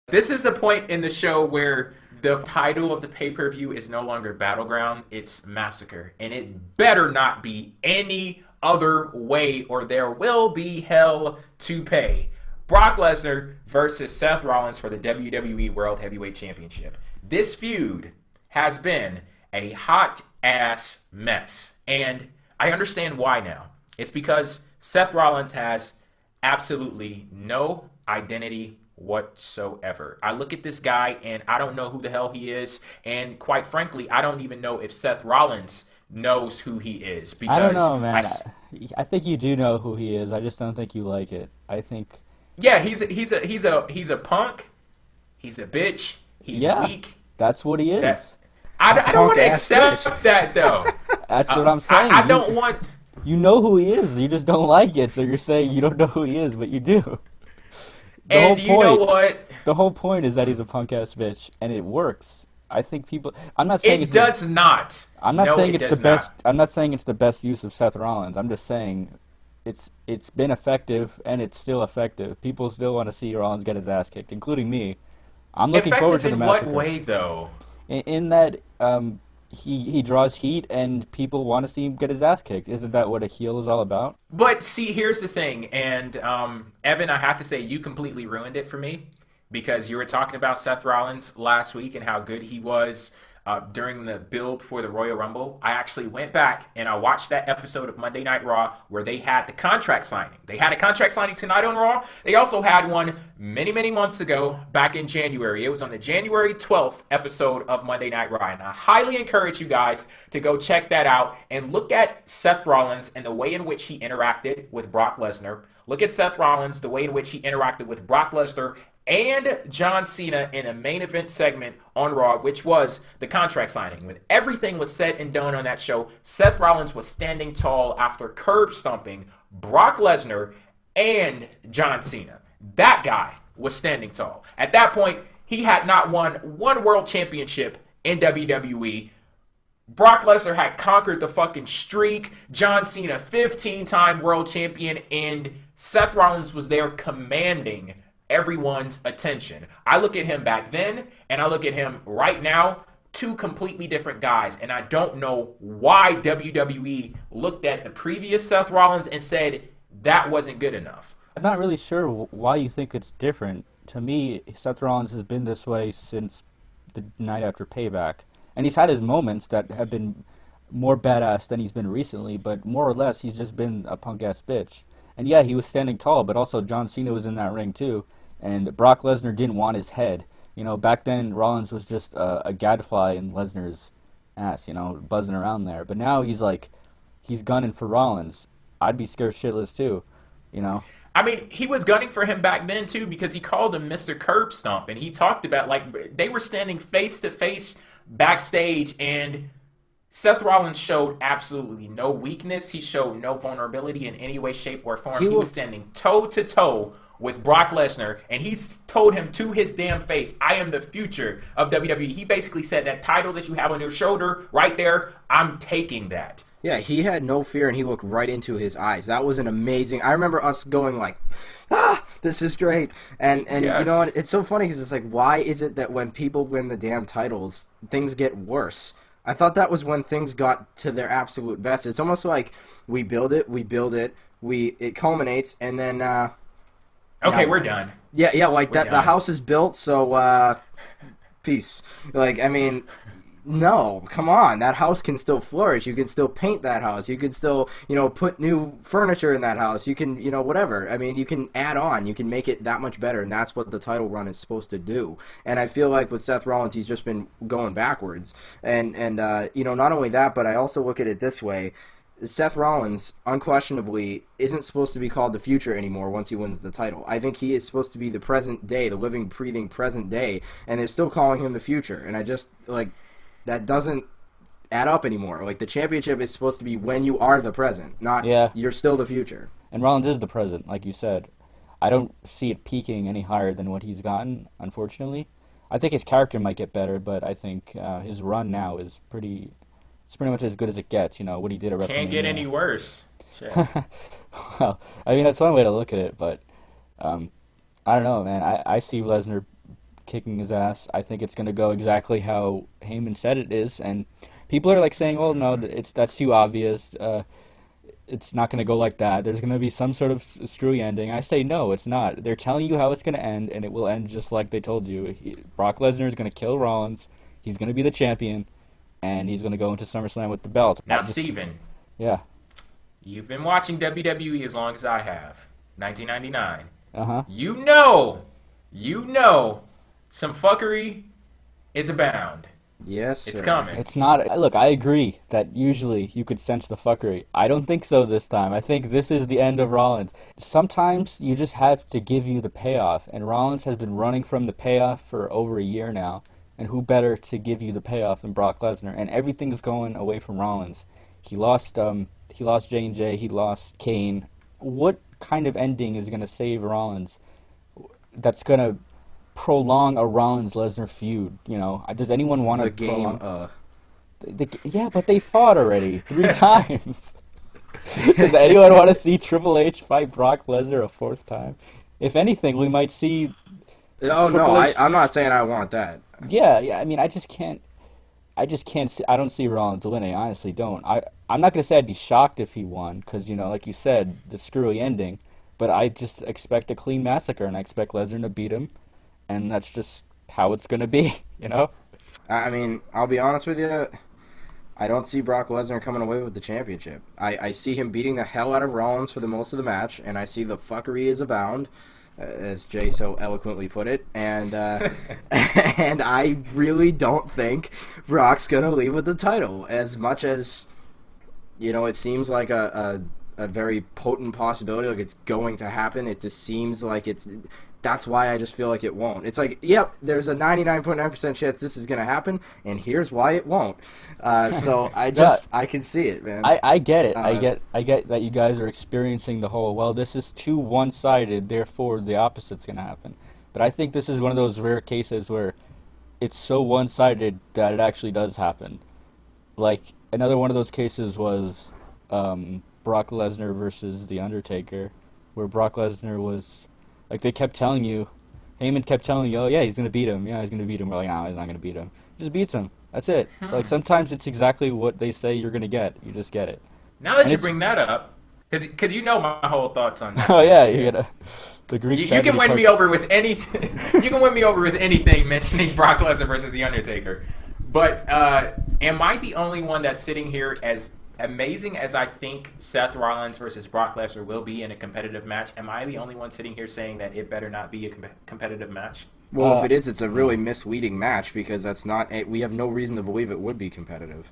This is the point in the show where the title of the pay-per-view is no longer Battleground, it's Massacre. And it better not be any other way or there will be hell to pay. Brock Lesnar versus Seth Rollins for the WWE World Heavyweight Championship. This feud has been a hot-ass mess. And I understand why now. It's because Seth Rollins has absolutely no identity whatsoever. I look at this guy and I don't know who the hell he is, and quite frankly, I don't even know if Seth Rollins knows who he is because I don't know, man. I think you do know who he is. I just don't think you like it. I think. Yeah, he's a punk. He's a bitch. He's weak. That's what he is. I don't want to accept that though. That's what I'm saying. I don't want. You know who he is. You just don't like it. So you're saying you don't know who he is, but you do. And you know what? The whole point is that he's a punk ass bitch, and it works. I think people. I'm not saying it does not. I'm not saying it's the best. I'm not saying it's the best use of Seth Rollins. I'm just saying it's been effective and it's still effective. People still want to see Rollins get his ass kicked, including me. I'm looking forward to the Massacre. In what way, though? In that he draws heat and people want to see him get his ass kicked. Isn't that what a heel is all about? But see, here's the thing, and Evan, I have to say you completely ruined it for me because you were talking about Seth Rollins last week and how good he was during the build for the Royal Rumble. I actually went back and I watched that episode of Monday Night Raw where they had the contract signing. They had a contract signing tonight on Raw. They also had one many, many months ago back in January. It was on the January 12th episode of Monday Night Raw. And I highly encourage you guys to go check that out and look at Seth Rollins and the way in which he interacted with Brock Lesnar. Look at Seth Rollins, the way in which he interacted with Brock Lesnar and John Cena in a main event segment on Raw, which was the contract signing. When everything was said and done on that show, Seth Rollins was standing tall after curb stomping Brock Lesnar and John Cena. That guy was standing tall. At that point, he had not won one world championship in WWE. Brock Lesnar had conquered the fucking streak. John Cena, 15-time world champion, and Seth Rollins was there commanding everyone's attention. I look at him back then and I look at him right now, two completely different guys, and I don't know why WWE looked at the previous Seth Rollins and said that wasn't good enough. I'm not really sure why you think it's different. To me, Seth Rollins has been this way since the night after Payback, and he's had his moments that have been more badass than he's been recently, but more or less he's just been a punk ass bitch. And yeah, he was standing tall, but also John Cena was in that ring too. And Brock Lesnar didn't want his head. You know, back then Rollins was just a gadfly in Lesnar's ass, you know, buzzing around there. But now he's gunning for Rollins. I'd be scared shitless too, you know. I mean, he was gunning for him back then too because he called him Mr. Curb Stomp, and he talked about like they were standing face to face backstage, and Seth Rollins showed absolutely no weakness. He showed no vulnerability in any way, shape, or form. He was standing toe to toe with Brock Lesnar, and he told him to his damn face, I am the future of WWE. He basically said that title that you have on your shoulder right there, I'm taking that. Yeah, he had no fear, and he looked right into his eyes. That was an amazing... I remember us going like, this is great. And yes. You know what? It's so funny because it's like, why is it that when people win the damn titles, things get worse? I thought that was when things got to their absolute best. It's almost like we build it, it culminates, and then... okay, we're done. Yeah, like that. The house is built, so peace. Like, I mean, no, come on. That house can still flourish. You can still paint that house. You can still, put new furniture in that house. You can, whatever. I mean, you can add on. You can make it that much better, and that's what the title run is supposed to do. And I feel like with Seth Rollins, he's just been going backwards. And not only that, but I also look at it this way. Seth Rollins, unquestionably, isn't supposed to be called the future anymore once he wins the title. I think he is supposed to be the present day, the living, breathing present day, and they're still calling him the future. And I just, that doesn't add up anymore. Like, the championship is supposed to be when you are the present, not you're still the future. And Rollins is the present, like you said. I don't see it peaking any higher than what he's gotten, unfortunately. I think his character might get better, but I think his run now is pretty... It's pretty much as good as it gets, what he did at WrestleMania. Can't get any worse. Well, I mean, that's one way to look at it, but I don't know, man. I see Lesnar kicking his ass. I think it's going to go exactly how Heyman said it is, and people are like saying, "Oh no, that's too obvious. It's not going to go like that. There's going to be some sort of screwy ending." I say no, it's not. They're telling you how it's going to end, and it will end just like they told you. Brock Lesnar is going to kill Rollins. He's going to be the champion, and he's going to go into SummerSlam with the belt. Now, Steven. Yeah. You've been watching WWE as long as I have. 1999. Uh-huh. You know, some fuckery is abound. Yes, it's sir. coming. It's not. Look, I agree that usually you could sense the fuckery. I don't think so this time. I think this is the end of Rollins. Sometimes you just have to give you the payoff, and Rollins has been running from the payoff for over a year now. And who better to give you the payoff than Brock Lesnar? And everything's going away from Rollins. He lost J&J. He lost Kane. What kind of ending is going to save Rollins? That's going to prolong a Rollins-Lesnar feud, you know? Does anyone want to prolong? Yeah, but they fought already 3 times. Does anyone want to see Triple H fight Brock Lesnar a 4th time? If anything, we might see... Oh, no, I'm not saying I want that. Yeah, I mean, I just can't see, I don't see Rollins winning, I honestly don't. I'm not going to say I'd be shocked if he won, because, you know, like you said, the screwy ending, but I just expect a clean massacre, and I expect Lesnar to beat him, and that's just how it's going to be, you know? I mean, I'll be honest with you, I don't see Brock Lesnar coming away with the championship. I see him beating the hell out of Rollins for the most of the match, and I see the fuckery is abound, as Jay so eloquently put it, and and I really don't think Brock's gonna leave with the title. As much as, you know, it seems like a very potent possibility, like it's going to happen. It just seems like that's why I just feel like it won't. It's like, yep, there's a 99.9% chance this is gonna happen, and here's why it won't. So I can see it, man. I get it. I get that you guys are experiencing the whole, well, this is too one-sided, therefore the opposite's going to happen. But I think this is one of those rare cases where it's so one-sided that it actually does happen. Like, another one of those cases was Brock Lesnar versus The Undertaker, where Brock Lesnar was, like, they kept telling you, Heyman kept telling you, oh, yeah, he's going to beat him. Yeah, he's going to beat him. We're like, no, he's not going to beat him. He just beats him. That's it. Like, sometimes it's exactly what they say you're going to get. You just get it. Now that you bring that up, because you know my whole thoughts on that. Oh, yeah, you get the Greek you can win me over with anything. You can win me over with anything mentioning Brock Lesnar versus The Undertaker. But am I the only one that's sitting here, as amazing as I think Seth Rollins versus Brock Lesnar will be in a competitive match, am I the only one sitting here saying that it better not be a competitive match? Well, if it is, it's a really misleading match, because that's not. We have no reason to believe it would be competitive.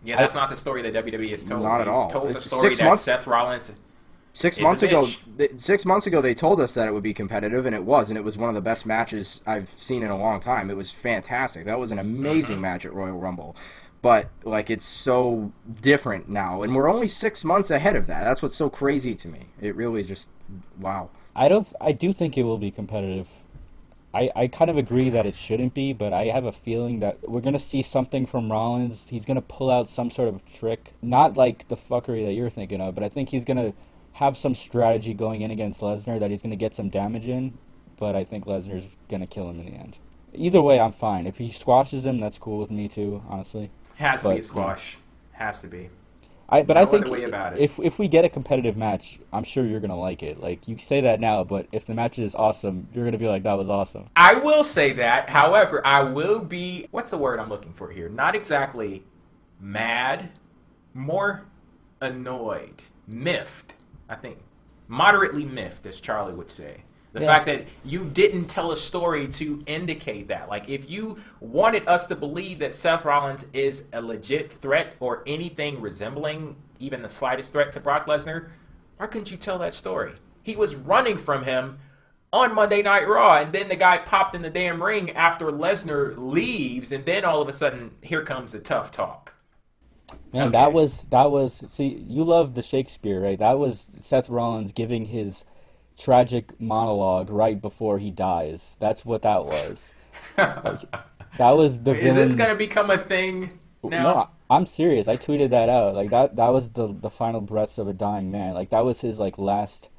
Yeah, that's not the story that WWE has told. Not at all. Told the story that Seth Rollins. 6 months ago, 6 months ago, they told us that it would be competitive, and it was, and it was one of the best matches I've seen in a long time. It was fantastic. That was an amazing match at Royal Rumble. But, like, it's so different now, and we're only 6 months ahead of that. That's what's so crazy to me. It really just, wow. I do think it will be competitive. I kind of agree that it shouldn't be, but I have a feeling that we're going to see something from Rollins. He's going to pull out some sort of trick. Not like the fuckery that you're thinking of, but I think he's going to have some strategy going in against Lesnar that he's going to get some damage in, but I think Lesnar's going to kill him in the end. Either way, I'm fine. If he squashes him, that's cool with me too, honestly. Has to be a squash. Has to be. I think if we get a competitive match, I'm sure you're going to like it. Like, you say that now, but if the match is awesome, you're going to be like, that was awesome. I will say that. However, I will be, what's the word I'm looking for here? Not exactly mad, more annoyed, miffed, I think. Moderately miffed, as Charlie would say. The fact that you didn't tell a story to indicate that. Like, if you wanted us to believe that Seth Rollins is a legit threat or anything resembling even the slightest threat to Brock Lesnar, why couldn't you tell that story? He was running from him on Monday Night Raw, and then the guy popped in the damn ring after Lesnar leaves, and then all of a sudden, here comes the tough talk. Man, okay. that was, see, you love the Shakespeare, right? That was Seth Rollins giving his tragic monologue right before he dies. That's what that was. Like, that was the villain. Is this gonna become a thing now? No, I'm serious. I tweeted that out. Like, that was the final breaths of a dying man. Like, that was his, like, last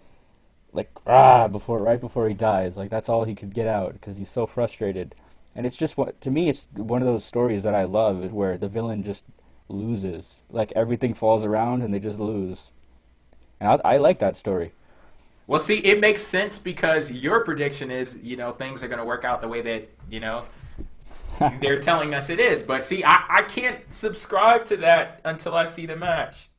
like right before he dies. Like that's all he could get out because he's so frustrated. And it's just to me, it's one of those stories that I love, where the villain just loses. Like everything falls around and they just lose. And I like that story. Well, see, it makes sense because your prediction is, things are going to work out the way that, they're telling us it is. But see, I can't subscribe to that until I see the match.